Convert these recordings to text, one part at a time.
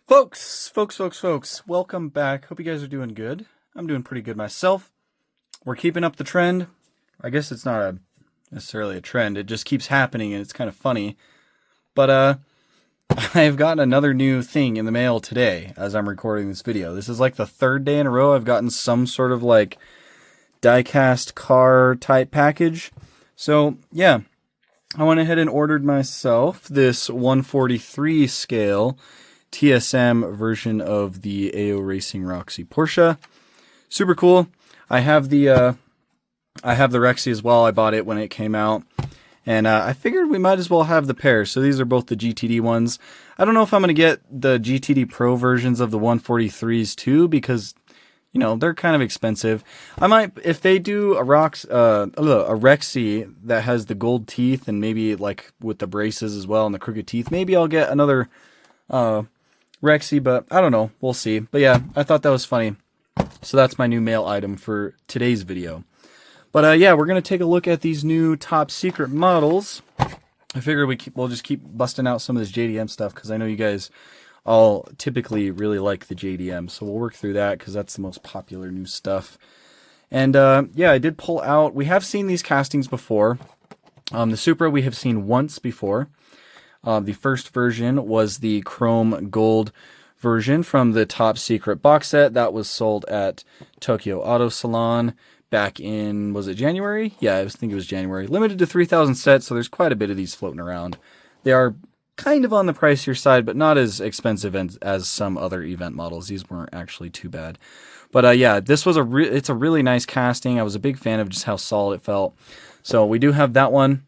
Folks, welcome back. Hope you guys are doing good. I'm doing pretty good myself. We're keeping up the trend. I guess it's not necessarily a trend. It just keeps happening and it's kind of funny. But I've gotten another new thing in the mail today as I'm recording this video. This is like the third day in a row I've gotten some sort of like diecast car type package. So yeah, I went ahead and ordered myself this 143 scale TSM version of the AO Racing Roxy Porsche. Super cool. I have the Rexy as well. I bought it when it came out. And I figured we might as well have the pair. So these are both the GTD ones. I don't know if I'm going to get the GTD Pro versions of the 143s too, because, you know, they're kind of expensive. I might, if they do a Rexy that has the gold teeth and maybe like with the braces as well and the crooked teeth, maybe I'll get another Rexy, but I don't know. We'll see. But yeah, I thought that was funny. So that's my new mail item for today's video. But yeah, we're going to take a look at these new top secret models. I figure we'll just keep busting out some of this JDM stuff because I know you guys all typically really like the JDM. So we'll work through that because that's the most popular new stuff. And yeah, I did pull out. We have seen these castings before. The Supra we have seen once before. The first version was the chrome gold version from the top secret box set that was sold at Tokyo Auto Salon back in, was it January? Yeah, I think it was January. Limited to 3,000 sets, so there's quite a bit of these floating around. They are kind of on the pricier side, but not as expensive as some other event models. These weren't actually too bad. But yeah, this was it's a really nice casting. I was a big fan of just how solid it felt. So we do have that one.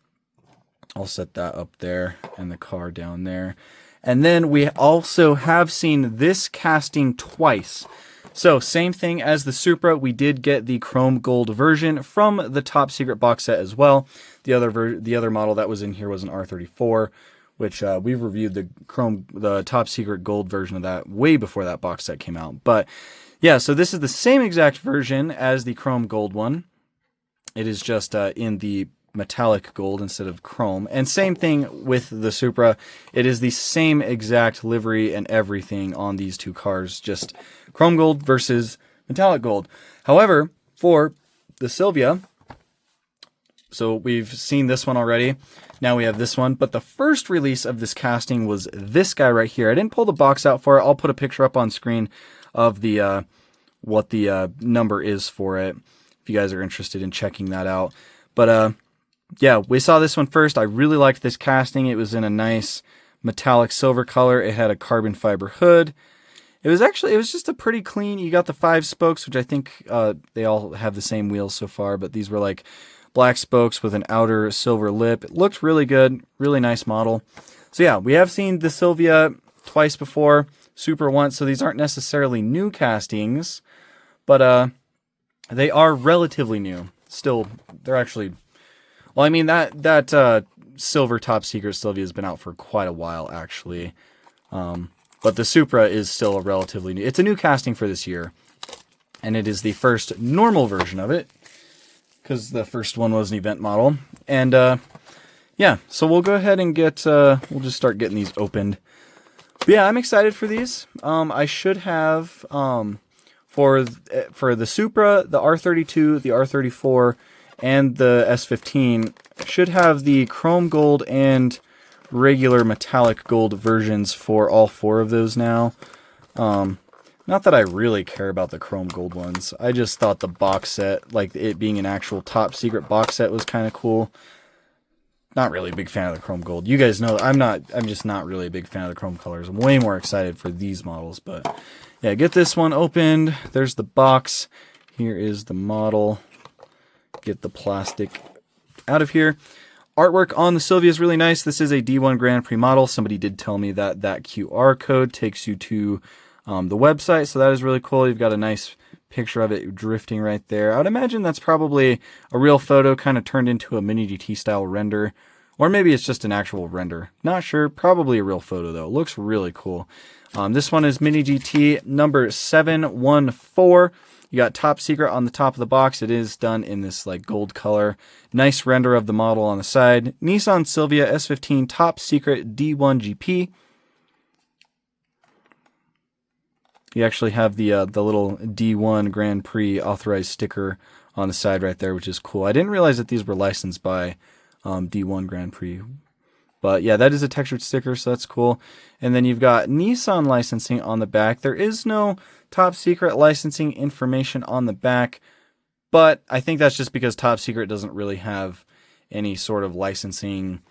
I'll set that up there and the car down there. And then we also have seen this casting twice. So same thing as the Supra, we did get the chrome gold version from the top secret box set as well. The other model that was in here was an R34, which we've reviewed the top secret gold version of that way before that box set came out. But yeah, so this is the same exact version as the chrome gold one. It is just in the metallic gold instead of chrome, and same thing with the Supra. It is the same exact livery and everything on these two cars, just chrome gold versus metallic gold. However, for the Silvia, so we've seen this one already, now we have this one, but the first release of this casting was this guy right here. I didn't pull the box out for it. I'll put a picture up on screen of the what the number is for it if you guys are interested in checking that out. But yeah, we saw this one first. I really liked this casting. It was in a nice metallic silver color. It had a carbon fiber hood. It was just a pretty clean. You got the 5 spokes, which I think they all have the same wheels so far, but these were like black spokes with an outer silver lip. It looked really good. Really nice model. So yeah, we have seen the Silvia twice before, Supra once, so these aren't necessarily new castings, but they are relatively new. Still, they're actually... Well, I mean, that silver top secret Silvia has been out for quite a while, actually. But the Supra is still a relatively new... It's a new casting for this year. And it is the first normal version of it, because the first one was an event model. And, yeah, so we'll go ahead and get... we'll just start getting these opened. But yeah, I'm excited for these. I should have, for the Supra, the R32, the R34... and the S15 should have the chrome gold and regular metallic gold versions for all 4 of those now. Not that I really care about the chrome gold ones. I just thought the box set, like it being an actual top secret box set, was kind of cool. Not really a big fan of the chrome gold. You guys know I'm just not really a big fan of the chrome colors. I'm way more excited for these models. But yeah, get this one opened. There's the box. Here is the model. Get the plastic out of here. Artwork on the Silvia is really nice. This is a D1 Grand Prix model. Somebody did tell me that QR code takes you to the website, so that is really cool. You've got a nice picture of it drifting right there. I would imagine that's probably a real photo kind of turned into a mini GT style render, or maybe it's just an actual render. Not sure. Probably a real photo though. It looks really cool. This one is mini GT number 714. You got top secret on the top of the box. It is done in this like gold color. Nice render of the model on the side. Nissan Silvia S15 top secret D1 GP. You actually have the little D1 Grand Prix authorized sticker on the side right there, which is cool. I didn't realize that these were licensed by D1 Grand Prix. But yeah, that is a textured sticker, so that's cool. And then you've got Nissan licensing on the back. There is no top secret licensing information on the back, but I think that's just because Top Secret doesn't really have any sort of licensing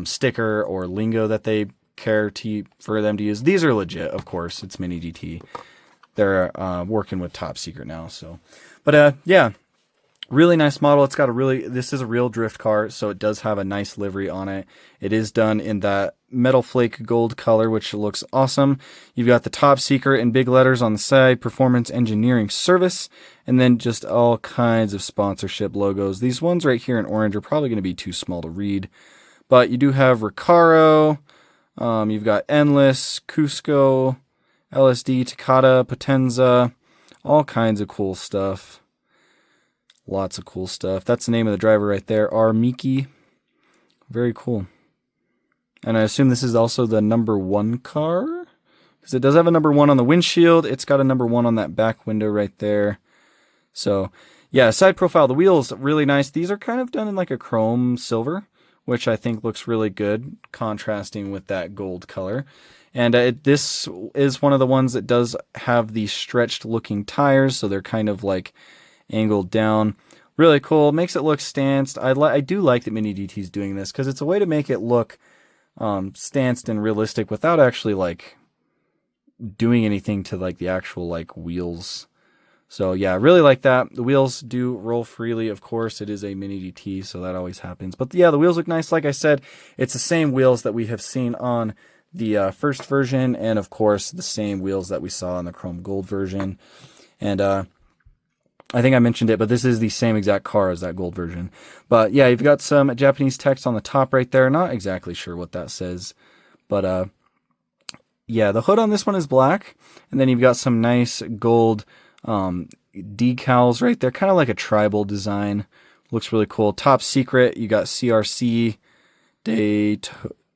sticker or lingo that they care for them to use. These are legit, of course. It's Mini GT. They're working with Top Secret now, so. But yeah. Really nice model. It's got this is a real drift car, so it does have a nice livery on it. It is done in that metal flake gold color, which looks awesome. You've got the Top Secret in big letters on the side, Performance Engineering Service, and then just all kinds of sponsorship logos. These ones right here in orange are probably going to be too small to read, but you do have Recaro, you've got Endless, Cusco, LSD, Takata, Potenza, all kinds of cool stuff. Lots of cool stuff. That's the name of the driver right there, R. Miki. Very cool. And I assume this is also the number 1 car, because it does have a number 1 on the windshield. It's got a number 1 on that back window right there. So, yeah, side profile. The wheels, really nice. These are kind of done in like a chrome silver, which I think looks really good, contrasting with that gold color. And this is one of the ones that does have the stretched looking tires, so they're kind of like angled down. Really cool. Makes it look stanced. I do like that Mini GT is doing this, because it's a way to make it look stanced and realistic without actually like doing anything to like the actual like wheels. So yeah, I really like that. The wheels do roll freely, of course. It is a Mini GT, so that always happens. But yeah, the wheels look nice. Like I said, it's the same wheels that we have seen on the first version, and of course the same wheels that we saw in the chrome gold version. And I think I mentioned it, but this is the same exact car as that gold version. But yeah, you've got some Japanese text on the top right there. Not exactly sure what that says, but yeah, the hood on this one is black, and then you've got some nice gold decals right there, kind of like a tribal design. Looks really cool. Top Secret, you got CRC,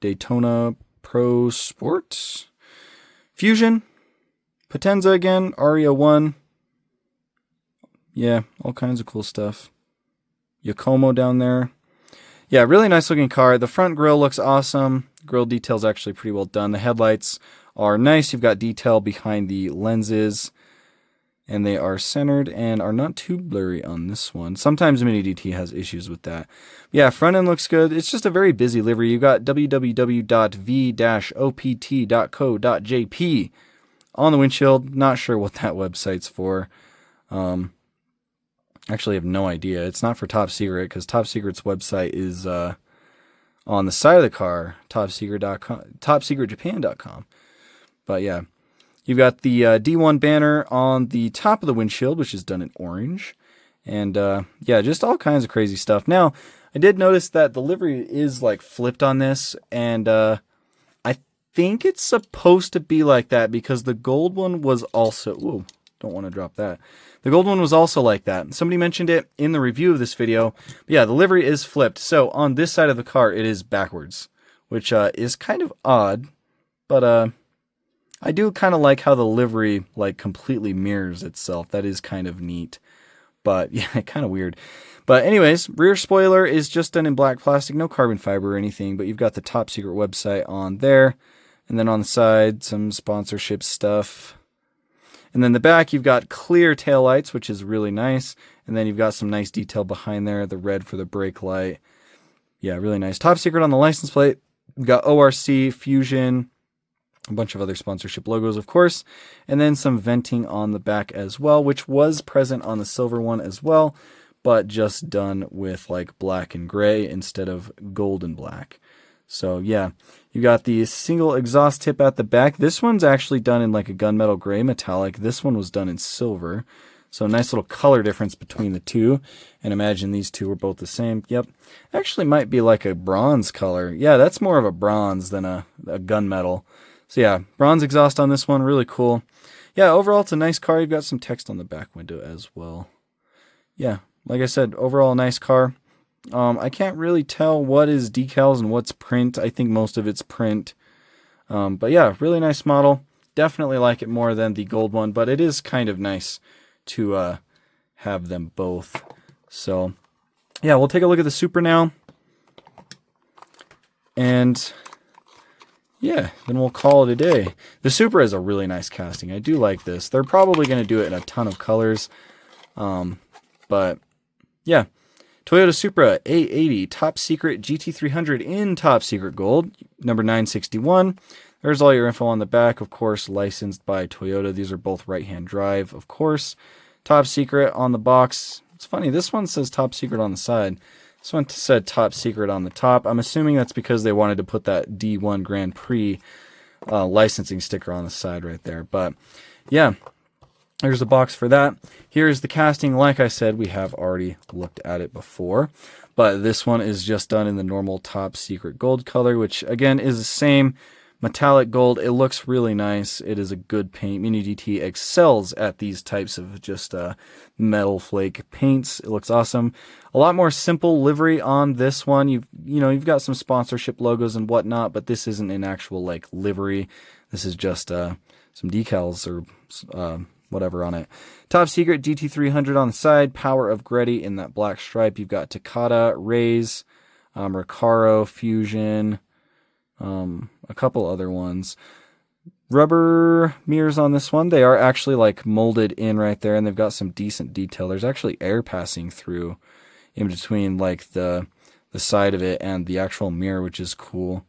Daytona Pro Sports, Fusion, Potenza again, Aria 1. Yeah, all kinds of cool stuff. Yokomo down there. Yeah, really nice looking car. The front grille looks awesome. Grille detail's actually pretty well done. The headlights are nice. You've got detail behind the lenses, and they are centered and are not too blurry on this one. Sometimes Mini GT has issues with that. Yeah, front end looks good. It's just a very busy livery. You've got www.v-opt.co.jp on the windshield. Not sure what that website's for. Actually, I have no idea. It's not for Top Secret, because Top Secret's website is on the side of the car, topsecret.com, topsecretjapan.com. But yeah, you've got the D1 banner on the top of the windshield, which is done in orange. And yeah, just all kinds of crazy stuff. Now, I did notice that the livery is like flipped on this, and I think it's supposed to be like that because the gold one was also... Ooh, don't want to drop that. The gold one was also like that. Somebody mentioned it in the review of this video. But yeah, the livery is flipped. So on this side of the car, it is backwards, which is kind of odd. But I do kind of like how the livery like completely mirrors itself. That is kind of neat. But yeah, kind of weird. But anyways, rear spoiler is just done in black plastic, no carbon fiber or anything. But you've got the Top Secret website on there. And then on the side, some sponsorship stuff. And then the back, you've got clear taillights, which is really nice. And then you've got some nice detail behind there, the red for the brake light. Yeah, really nice. Top Secret on the license plate. We've got ORC, Fusion, a bunch of other sponsorship logos, of course. And then some venting on the back as well, which was present on the silver one as well, but just done with like black and gray instead of gold and black. So yeah, you got the single exhaust tip at the back. This one's actually done in like a gunmetal gray metallic. This one was done in silver. So nice little color difference between the two. And imagine these two were both the same. Yep. Actually might be like a bronze color. Yeah, that's more of a bronze than a gunmetal. So yeah, bronze exhaust on this one. Really cool. Yeah, overall it's a nice car. You've got some text on the back window as well. Yeah, like I said, overall nice car. I can't really tell what is decals and what's print. I think most of it's print. But yeah, really nice model. Definitely like it more than the gold one, but it is kind of nice to have them both. So yeah, we'll take a look at the Supra now. And yeah, then we'll call it a day. The Supra is a really nice casting. I do like this. They're probably going to do it in a ton of colors. But yeah, Toyota Supra A80 Top Secret GT300 in Top Secret Gold, number 961. There's all your info on the back, of course, licensed by Toyota. These are both right-hand drive, of course. Top Secret on the box. It's funny, this one says Top Secret on the side. This one said Top Secret on the top. I'm assuming that's because they wanted to put that D1 Grand Prix licensing sticker on the side right there. But yeah, there's the box for that. Here's the casting. Like I said, we have already looked at it before. But this one is just done in the normal Top Secret Gold color, which again is the same metallic gold. It looks really nice. It is a good paint. Mini GT excels at these types of just metal flake paints. It looks awesome. A lot more simple livery on this one. You've got some sponsorship logos and whatnot, but this isn't an actual like livery. This is just some decals or whatever on it. Top Secret GT300 on the side. Power of Gretty in that black stripe. You've got Takata, Rays, Recaro, Fusion, a couple other ones. Rubber mirrors on this one. They are actually like molded in right there, and they've got some decent detail. There's actually air passing through in between like the side of it and the actual mirror, which is cool.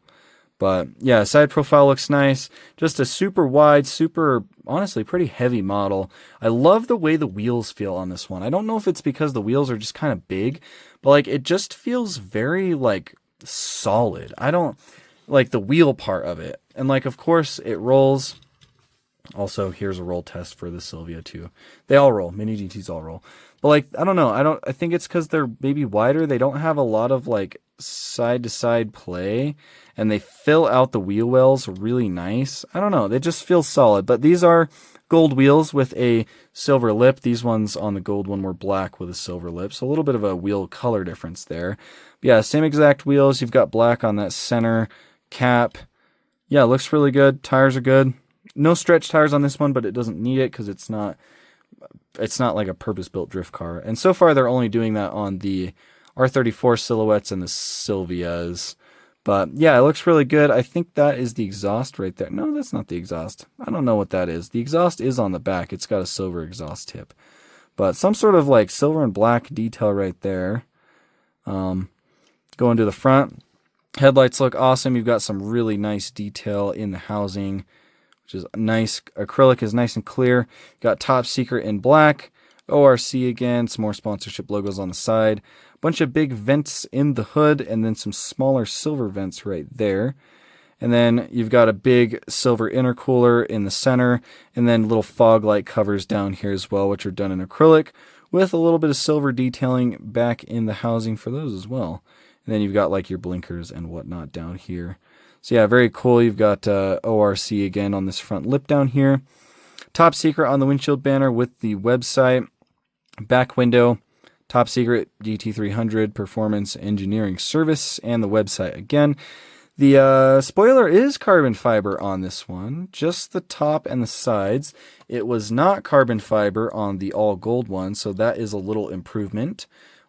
But yeah, side profile looks nice. Just a super wide, super, honestly, pretty heavy model. I love the way the wheels feel on this one. I don't know if it's because the wheels are just kind of big, but like it just feels very like solid. I don't like the wheel part of it. And like, of course, it rolls. Also, here's a roll test for the Silvia too. They all roll. Mini GTs all roll. But like, I don't know. I think it's because they're maybe wider. They don't have a lot of like side to side play, and they fill out the wheel wells really nice. I don't know. They just feel solid. But these are gold wheels with a silver lip. These ones on the gold one were black with a silver lip. So a little bit of a wheel color difference there. But yeah, same exact wheels. You've got black on that center cap. Yeah, looks really good. Tires are good. No stretch tires on this one, but it doesn't need it because it's not like a purpose-built drift car. And so far, they're only doing that on the R34 silhouettes and the Silvias. But yeah, it looks really good. I think that is the exhaust right there. No, that's not the exhaust. I don't know what that is. The exhaust is on the back. It's got a silver exhaust tip. But some sort of like silver and black detail right there. Going to the front. Headlights look awesome. You've got some really nice detail in the housing, which is nice. Acrylic is nice and clear. You've got Top Secret in black. ORC again. Some more sponsorship logos on the side. A bunch of big vents in the hood, and then some smaller silver vents right there. And then you've got a big silver intercooler in the center, and then little fog light covers down here as well, which are done in acrylic, with a little bit of silver detailing back in the housing for those as well. And then you've got like your blinkers and whatnot down here. So yeah, very cool. You've got ORC again on this front lip down here. Top Secret on the windshield banner with the website. Back window, Top Secret GT300 Performance Engineering Service, and the website again. The spoiler is carbon fiber on this one, just the top and the sides. It was not carbon fiber on the all gold one, so that is a little improvement,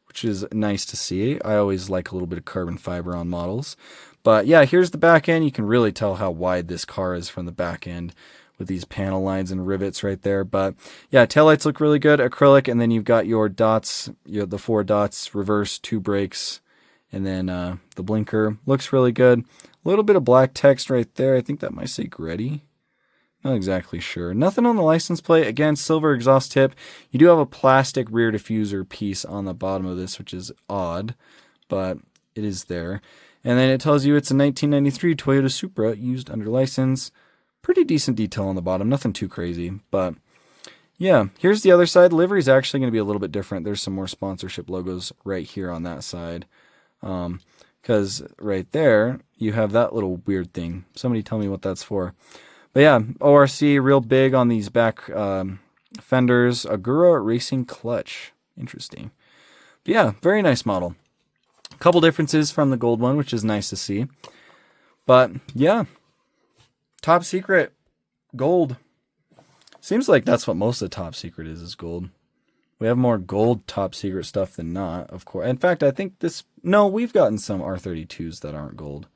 which is nice to see. I always like a little bit of carbon fiber on models. But yeah, here's the back end. You can really tell how wide this car is from the back end with these panel lines and rivets right there. But yeah, taillights look really good, acrylic, and then you've got your dots, the 4 dots, reverse, 2 brakes, and then the blinker. Looks really good. A little bit of black text right there. I think that might say Gretty. Not exactly sure. Nothing on the license plate. Again, silver exhaust tip. You do have a plastic rear diffuser piece on the bottom of this, which is odd, but it is there. And then it tells you it's a 1993 Toyota Supra used under license. Pretty decent detail on the bottom. Nothing too crazy, but yeah. Here's the other side. Livery is actually going to be a little bit different. There's some more sponsorship logos right here on that side. Because right there, you have that little weird thing. Somebody tell me what that's for. But yeah, ORC, real big on these back fenders. Agura Racing Clutch. Interesting. But yeah, very nice model. A couple differences from the gold one, which is nice to see. But yeah, Top Secret. gold. Seems like that's what most of the top secret is gold. We have more gold top secret stuff than not, of course. In fact, I think no, we've gotten some R32s that aren't gold.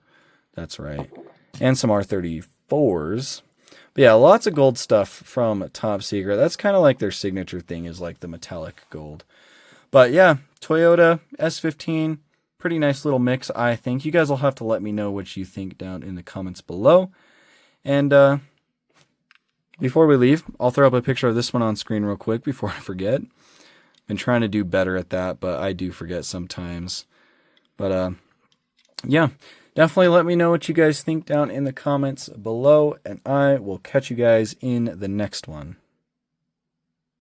That's right. And some R34s. But yeah, lots of gold stuff from Top Secret. That's kind of like their signature thing, is like the metallic gold. But yeah, Toyota S15, pretty nice little mix, I think. You guys will have to let me know what you think down in the comments below. And before we leave, I'll throw up a picture of this one on screen real quick before I forget. Been trying to do better at that, but I do forget sometimes. But yeah, definitely let me know what you guys think down in the comments below, and I will catch you guys in the next one.